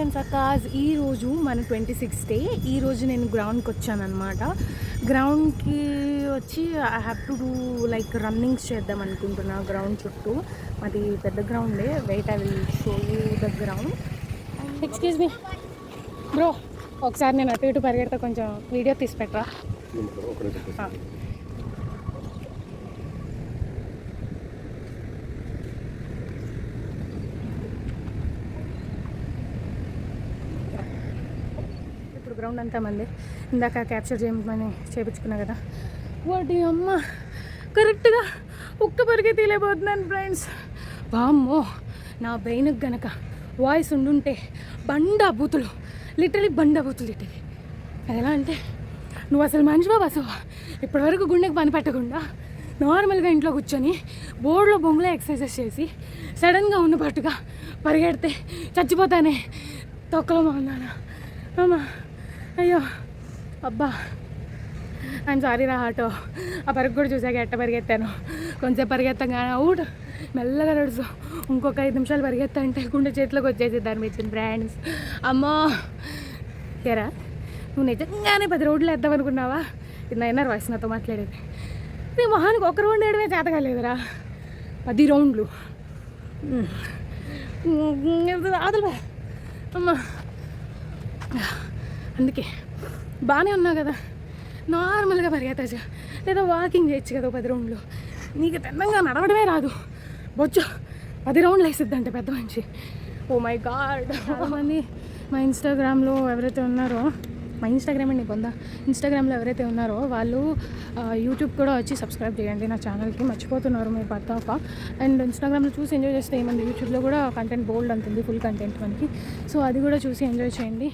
And సకాజ్ ఈరోజు మన 26th day. ఈరోజు నేను గ్రౌండ్కి వచ్చాను అనమాట. గ్రౌండ్కి వచ్చి I have to do like runnings చేద్దాం అనుకుంటున్నా గ్రౌండ్ చుట్టూ. అది పెద్ద గ్రౌండే. Wait I will show you the ground. Excuse me bro, ఒకసారి నేను అటు ఇటు పరిగెడతా, కొంచెం వీడియో తీసి పెట్టరా. గ్రౌండ్ అంతా మంది ఇందాక క్యాప్చర్ చేయమని చేయించుకున్నా కదా. వాటి అమ్మ కరెక్ట్గా ఒక్క పరిగే తీయలేకపోతున్నాను ఫ్రెండ్స్. వామ్మో, నా బ్రెయిన్కి గనక వాయిస్ ఉండుంటే బండబూతులు, లిటరలీ బండబూతులు ఇట్టేది. అది ఎలా అంటే, నువ్వు అసలు మనిషివా బసవా? ఇప్పటివరకు గుండెకి పని పెట్టకుండా నార్మల్గా ఇంట్లో కూర్చొని బోర్డులో బొంగులో ఎక్సర్సైజెస్ చేసి సడన్గా ఉన్నపాటుగా పరిగెడితే చచ్చిపోతానే. తొక్కలో ఉన్నానా అమ్మా, అయ్యో అబ్బా. ఐఎమ్ సారీ రా ఆటో. ఆ పరుగు కూడా చూసాక ఎట్ట పరిగెత్తాను. కొంచెం పరిగెత్తాం కానీ అవుట్ మెల్లగా నడుచు. ఇంకొక 5 నిమిషాలు పరిగెత్తా అంటే గుండె చేతిలోకి వచ్చేసి దాని మీద ఫ్రెండ్స్. అమ్మో ఏరా, నువ్వు నిజంగానే 10 రోడ్లు వేద్దాం అనుకున్నావా? ఇది నైనర్ వాయిస్ నాతో మాట్లాడేది. నీ మొహానికి ఒక రౌండ్ వేయడమే చేత కాలేదురా, 10 రౌండ్లు. అదలే అమ్మా. అందుకే బాగానే ఉన్నావు కదా, నార్మల్గా పరిగెత్తచ్చు లేదా వాకింగ్ చేయొచ్చు కదా 10 రౌండ్లు. నీకు తిన్నంగా నడవడమే రాదు, బొచ్చు 10 రౌండ్లు వేసిద్దంటే పెద్ద మనిషి. Oh my god. చాలామంది మా ఇన్స్టాగ్రామ్లో ఎవరైతే ఉన్నారో, మా ఇన్స్టాగ్రామ్ అండి పొందా, ఇన్స్టాగ్రామ్లో ఎవరైతే ఉన్నారో వాళ్ళు యూట్యూబ్ కూడా వచ్చి సబ్స్క్రైబ్ చేయండి నా ఛానల్కి. మర్చిపోతున్నారు మీరు పర్తాఫ. అండ్ ఇన్స్టాగ్రామ్లో చూసి ఎంజాయ్ చేస్తే ఏమంది, యూట్యూబ్లో కూడా కంటెంట్ బోల్డ్ అంటుంది, ఫుల్ కంటెంట్ మనకి. సో అది కూడా చూసి ఎంజాయ్ చేయండి.